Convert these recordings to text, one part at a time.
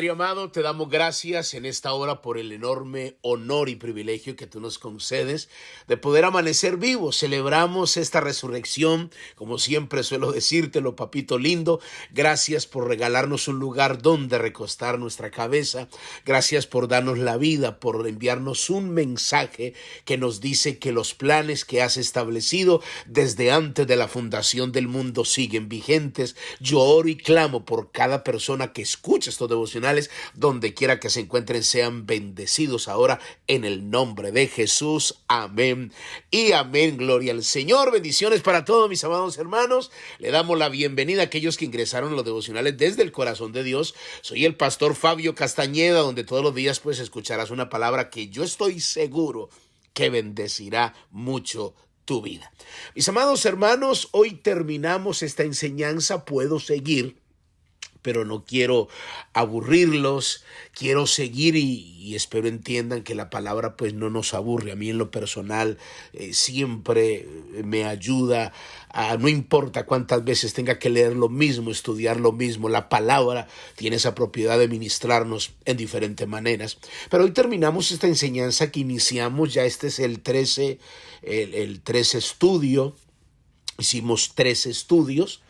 Padre amado, te damos gracias en esta hora por el enorme honor y privilegio que tú nos concedes de poder amanecer vivos. Celebramos esta resurrección, como siempre suelo decírtelo, papito lindo. Gracias por regalarnos un lugar donde recostar nuestra cabeza. Gracias por darnos la vida, por enviarnos un mensaje que nos dice que los planes que has establecido desde antes de la fundación del mundo siguen vigentes. Yo oro y clamo por cada persona que escucha estos devocionales, donde quiera que se encuentren, sean bendecidos ahora en el nombre de Jesús. Amén y amén. Gloria al Señor. Bendiciones para todos mis amados hermanos. Le damos la bienvenida a aquellos que ingresaron a los devocionales desde el corazón de Dios. Soy el pastor Fabio Castañeda, donde todos los días pues escucharás una palabra que yo estoy seguro que bendecirá mucho tu vida. Mis amados hermanos, hoy terminamos esta enseñanza. Puedo seguir, pero no quiero aburrirlos, quiero seguir y espero entiendan que la palabra pues no nos aburre. A mí en lo personal siempre me ayuda, no importa cuántas veces tenga que leer lo mismo, estudiar lo mismo, la palabra tiene esa propiedad de ministrarnos en diferentes maneras. Pero hoy terminamos esta enseñanza que iniciamos, ya este es el 13 estudio, hicimos 13 estudios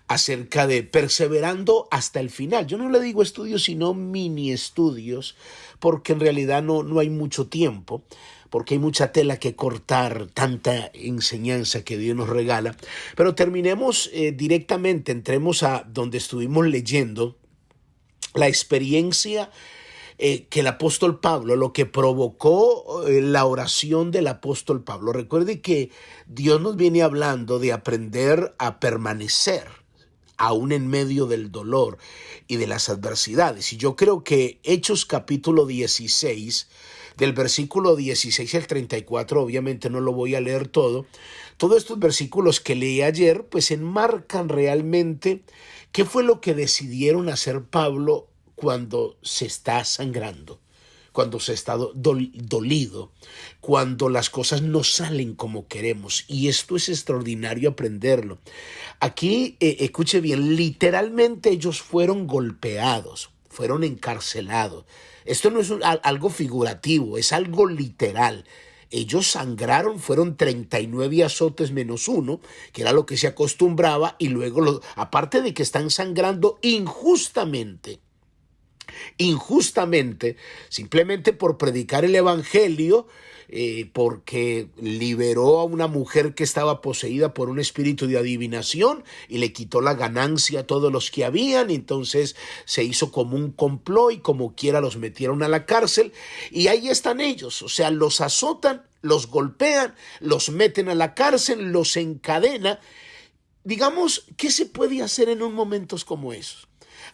acerca de perseverando hasta el final. Yo no le digo estudios, sino mini estudios, porque en realidad no hay mucho tiempo, porque hay mucha tela que cortar, tanta enseñanza que Dios nos regala. Pero terminemos directamente, entremos a donde estuvimos leyendo la experiencia que el apóstol Pablo, lo que provocó la oración del apóstol Pablo. Recuerde que Dios nos viene hablando de aprender a permanecer aún en medio del dolor y de las adversidades. Y yo creo que Hechos capítulo 16, del versículo 16 al 34, obviamente no lo voy a leer todo. Todos estos versículos que leí ayer, pues enmarcan realmente qué fue lo que decidieron hacer Pablo cuando se está sangrando, cuando se está dolido, cuando las cosas no salen como queremos. Y esto es extraordinario aprenderlo. Aquí, escuche bien, literalmente ellos fueron golpeados, fueron encarcelados. Esto no es algo figurativo, es algo literal. Ellos sangraron, fueron 39 azotes menos uno, que era lo que se acostumbraba, y luego, aparte de que están sangrando injustamente, simplemente por predicar el evangelio, porque liberó a una mujer que estaba poseída por un espíritu de adivinación y le quitó la ganancia a todos los que habían. Entonces se hizo como un complot y como quiera los metieron a la cárcel, y ahí están ellos. O sea, los azotan, los golpean, los meten a la cárcel, los encadenan. Digamos, ¿qué se puede hacer en un momentos como esos?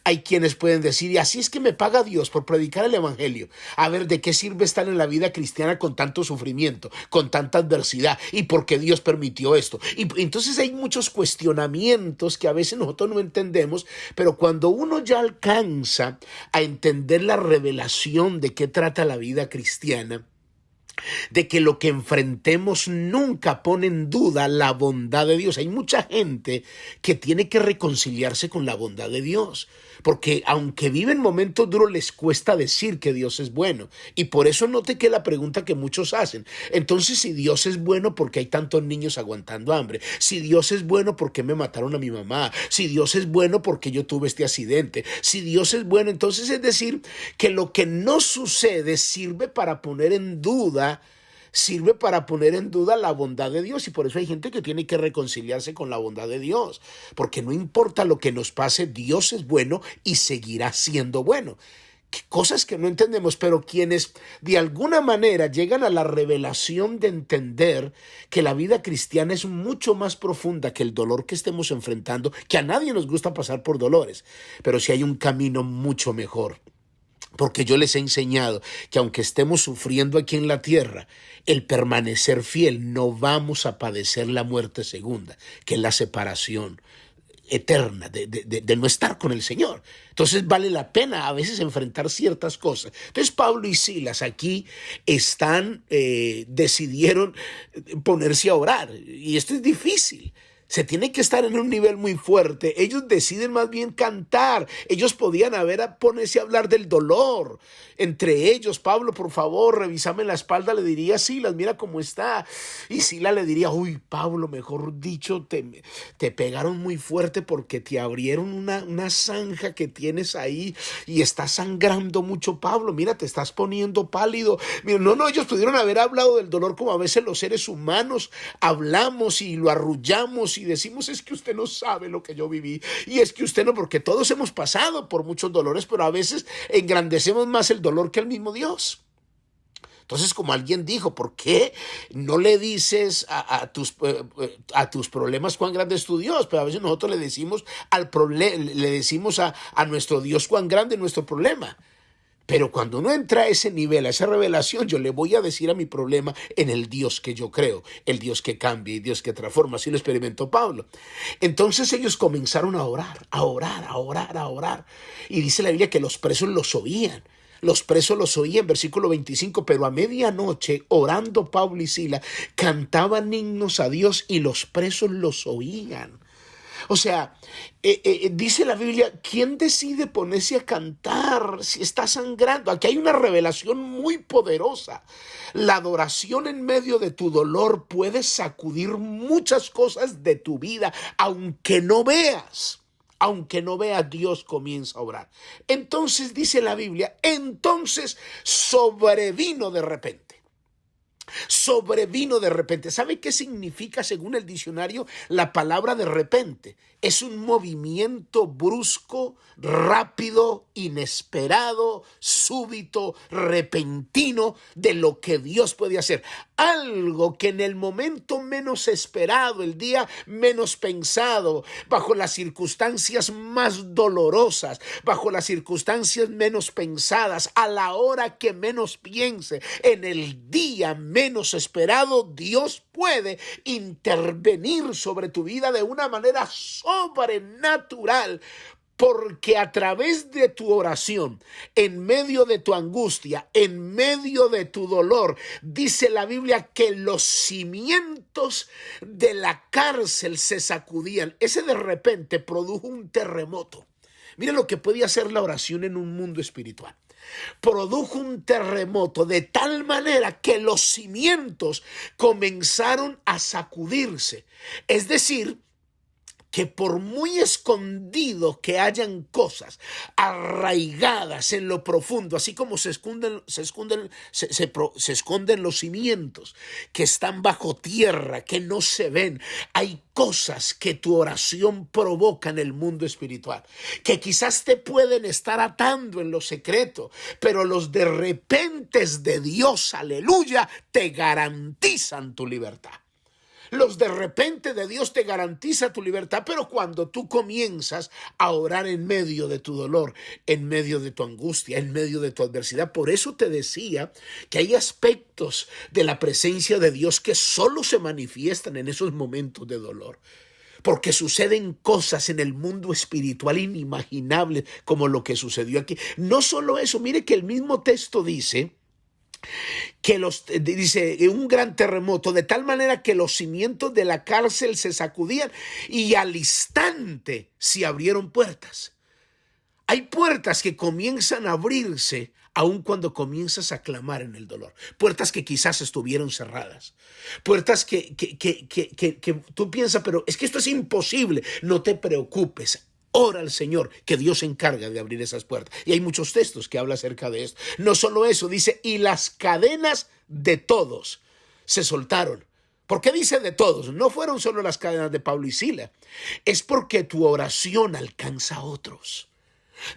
Hay quienes pueden decir, y así es que me paga Dios por predicar el evangelio. A ver, ¿de qué sirve estar en la vida cristiana con tanto sufrimiento, con tanta adversidad? ¿Y por qué Dios permitió esto? Y entonces hay muchos cuestionamientos que a veces nosotros no entendemos, pero cuando uno ya alcanza a entender la revelación de qué trata la vida cristiana, de que lo que enfrentemos nunca pone en duda la bondad de Dios. Hay mucha gente que tiene que reconciliarse con la bondad de Dios, porque aunque viven momentos duros les cuesta decir que Dios es bueno. Y por eso note que la pregunta que muchos hacen: entonces, si Dios es bueno, ¿por qué hay tantos niños aguantando hambre? Si Dios es bueno, ¿por qué me mataron a mi mamá? Si Dios es bueno, ¿por qué yo tuve este accidente? Si Dios es bueno, entonces es decir que lo que no sucede sirve para poner en duda la bondad de Dios. Y por eso hay gente que tiene que reconciliarse con la bondad de Dios, porque no importa lo que nos pase, Dios es bueno y seguirá siendo bueno. Cosas que no entendemos, pero quienes de alguna manera llegan a la revelación de entender que la vida cristiana es mucho más profunda que el dolor que estemos enfrentando, que a nadie nos gusta pasar por dolores, pero sí hay un camino mucho mejor. Porque yo les he enseñado que aunque estemos sufriendo aquí en la tierra, el permanecer fiel, no vamos a padecer la muerte segunda, que es la separación eterna de no estar con el Señor. Entonces vale la pena a veces enfrentar ciertas cosas. Entonces Pablo y Silas aquí decidieron ponerse a orar, y esto es difícil. Se tiene que estar en un nivel muy fuerte. Ellos deciden más bien cantar. Ellos podían ponerse a hablar del dolor. Entre ellos, Pablo, por favor, revísame la espalda, le diría Silas, mira cómo está. Y Silas le diría, uy, Pablo, mejor dicho, te pegaron muy fuerte porque te abrieron una zanja que tienes ahí y estás sangrando mucho, Pablo. Mira, te estás poniendo pálido. Mira, no, ellos pudieron haber hablado del dolor como a veces los seres humanos hablamos y lo arrullamos y decimos, es que usted no sabe lo que yo viví, y es que usted no, porque todos hemos pasado por muchos dolores, pero a veces engrandecemos más el dolor que el mismo Dios. Entonces, como alguien dijo, ¿por qué no le dices a tus problemas cuán grande es tu Dios? Pero a veces nosotros le decimos a nuestro Dios cuán grande es nuestro problema. Pero cuando uno entra a ese nivel, a esa revelación, yo le voy a decir a mi problema en el Dios que yo creo, el Dios que cambia y Dios que transforma. Así lo experimentó Pablo. Entonces ellos comenzaron a orar, a orar, a orar, a orar. Y dice la Biblia que los presos los oían. Los presos los oían, versículo 25, pero a medianoche, orando Pablo y Silas, cantaban himnos a Dios y los presos los oían. O sea, dice la Biblia, ¿quién decide ponerse a cantar si está sangrando? Aquí hay una revelación muy poderosa. La adoración en medio de tu dolor puede sacudir muchas cosas de tu vida, aunque no veas. Aunque no veas, Dios comienza a obrar. Entonces dice la Biblia, entonces sobrevino de repente. Sobrevino de repente. ¿Sabe qué significa, según el diccionario, la palabra de repente? Es un movimiento brusco, rápido, inesperado, súbito, repentino de lo que Dios puede hacer. Algo que en el momento menos esperado, el día menos pensado, bajo las circunstancias más dolorosas, bajo las circunstancias menos pensadas, a la hora que menos piense, en el día menos esperado, Dios puede intervenir sobre tu vida de una manera sobrenatural. Porque a través de tu oración, en medio de tu angustia, en medio de tu dolor, dice la Biblia que los cimientos de la cárcel se sacudían. Ese de repente produjo un terremoto. Mira lo que puede hacer la oración en un mundo espiritual. Produjo un terremoto de tal manera que los cimientos comenzaron a sacudirse. Es decir, que por muy escondido que hayan cosas arraigadas en lo profundo, así como se esconden los cimientos que están bajo tierra, que no se ven, hay cosas que tu oración provoca en el mundo espiritual, que quizás te pueden estar atando en lo secreto, pero los de repentes de Dios, aleluya, te garantizan tu libertad. Los de repente de Dios te garantiza tu libertad, pero cuando tú comienzas a orar en medio de tu dolor, en medio de tu angustia, en medio de tu adversidad. Por eso te decía que hay aspectos de la presencia de Dios que solo se manifiestan en esos momentos de dolor. Porque suceden cosas en el mundo espiritual inimaginables como lo que sucedió aquí. No solo eso, mire que el mismo texto dice un gran terremoto, de tal manera que los cimientos de la cárcel se sacudían y al instante se abrieron puertas. Hay puertas que comienzan a abrirse aun cuando comienzas a clamar en el dolor. Puertas que quizás estuvieron cerradas. Puertas que tú piensas, pero es que esto es imposible. No te preocupes. Ora al Señor, que Dios se encarga de abrir esas puertas. Y hay muchos textos que hablan acerca de esto. No solo eso, dice, y las cadenas de todos se soltaron. ¿Por qué dice de todos? No fueron solo las cadenas de Pablo y Silas. Es porque tu oración alcanza a otros.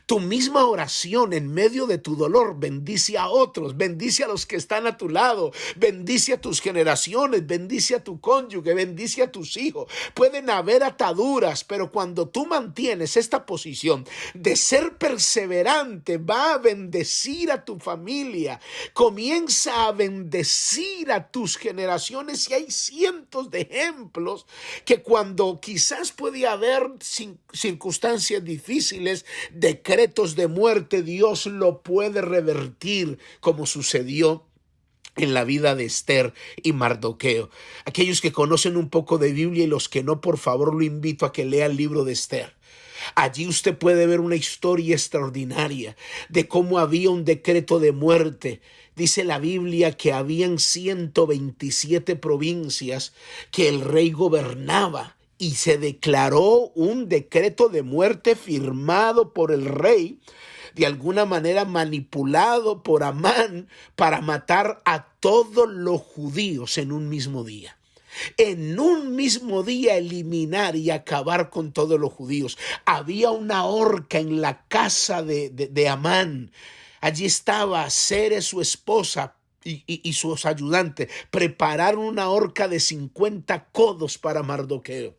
Tu misma oración en medio de tu dolor bendice a otros, bendice a los que están a tu lado, bendice a tus generaciones, bendice a tu cónyuge, bendice a tus hijos. Pueden haber ataduras, pero cuando tú mantienes esta posición de ser perseverante, va a bendecir a tu familia, comienza a bendecir a tus generaciones. Y hay cientos de ejemplos que cuando quizás puede haber circunstancias difíciles, decretos de muerte, Dios lo puede revertir, como sucedió en la vida de Esther y Mardoqueo. Aquellos que conocen un poco de Biblia y los que no, por favor, lo invito a que lea el libro de Esther. Allí usted puede ver una historia extraordinaria de cómo había un decreto de muerte. Dice la Biblia que habían 127 provincias que el rey gobernaba y se declaró un decreto de muerte firmado por el rey, de alguna manera manipulado por Amán para matar a todos los judíos en un mismo día. En un mismo día eliminar y acabar con todos los judíos. Había una horca en la casa de Amán. Allí estaba Zeres, su esposa, y sus ayudantes. Prepararon una horca de 50 codos para Mardoqueo,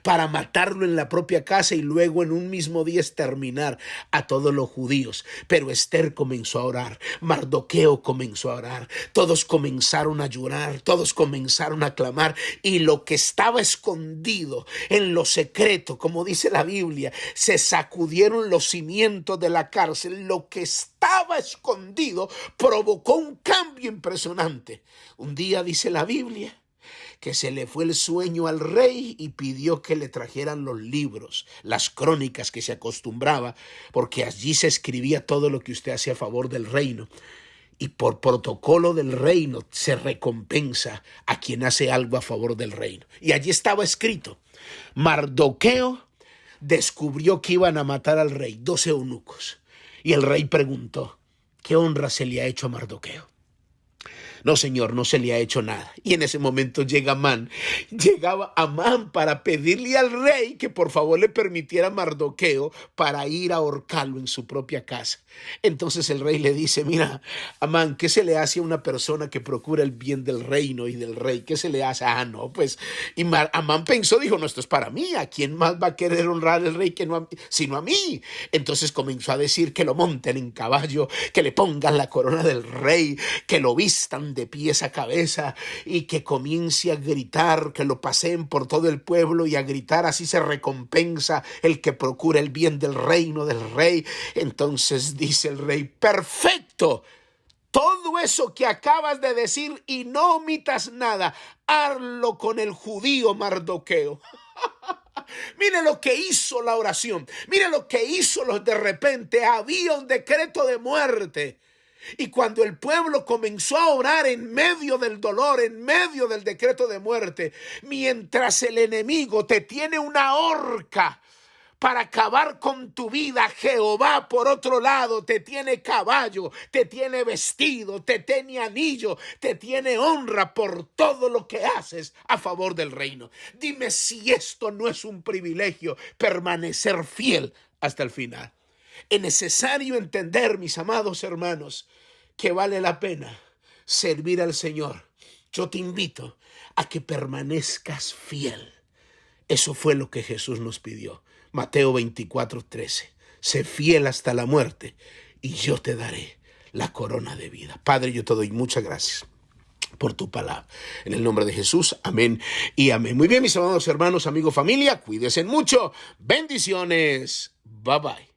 para matarlo en la propia casa y luego en un mismo día exterminar a todos los judíos. Pero Esther comenzó a orar, Mardoqueo comenzó a orar, todos comenzaron a llorar, todos comenzaron a clamar, y lo que estaba escondido en lo secreto, como dice la Biblia, se sacudieron los cimientos de la cárcel. Lo que estaba escondido provocó un cambio impresionante. Un día, dice la Biblia, que se le fue el sueño al rey y pidió que le trajeran los libros, las crónicas que se acostumbraba, porque allí se escribía todo lo que usted hacía a favor del reino. Y por protocolo del reino se recompensa a quien hace algo a favor del reino. Y allí estaba escrito: Mardoqueo descubrió que iban a matar al rey, 12 eunucos. Y el rey preguntó: ¿qué honra se le ha hecho a Mardoqueo? No, señor, no se le ha hecho nada. Y en ese momento llegaba Amán para pedirle al rey que por favor le permitiera a Mardoqueo para ir a ahorcarlo en su propia casa. Entonces el rey le dice: mira, Amán, ¿qué se le hace a una persona que procura el bien del reino y del rey? ¿Qué se le hace? No, pues, y Amán pensó, dijo: no, esto es para mí. ¿A quién más va a querer honrar al rey que no sino a mí? Entonces comenzó a decir que lo monten en caballo, que le pongan la corona del rey, que lo vistan de pies a cabeza y que comience a gritar, que lo paseen por todo el pueblo y a gritar: así se recompensa el que procura el bien del reino del rey. Entonces dice el rey: perfecto, todo eso que acabas de decir y no omitas nada, hazlo con el judío Mardoqueo. Mire lo que hizo la oración, mire lo que hizo de repente. Había un decreto de muerte. Y cuando el pueblo comenzó a orar en medio del dolor, en medio del decreto de muerte, mientras el enemigo te tiene una horca para acabar con tu vida, Jehová por otro lado te tiene caballo, te tiene vestido, te tiene anillo, te tiene honra por todo lo que haces a favor del reino. Dime si esto no es un privilegio, permanecer fiel hasta el final. Es necesario entender, mis amados hermanos, que vale la pena servir al Señor. Yo te invito a que permanezcas fiel. Eso fue lo que Jesús nos pidió. Mateo 24:13. Sé fiel hasta la muerte y yo te daré la corona de vida. Padre, yo te doy muchas gracias por tu palabra. En el nombre de Jesús, amén y amén. Muy bien, mis amados hermanos, amigos, familia, cuídense mucho. Bendiciones. Bye bye.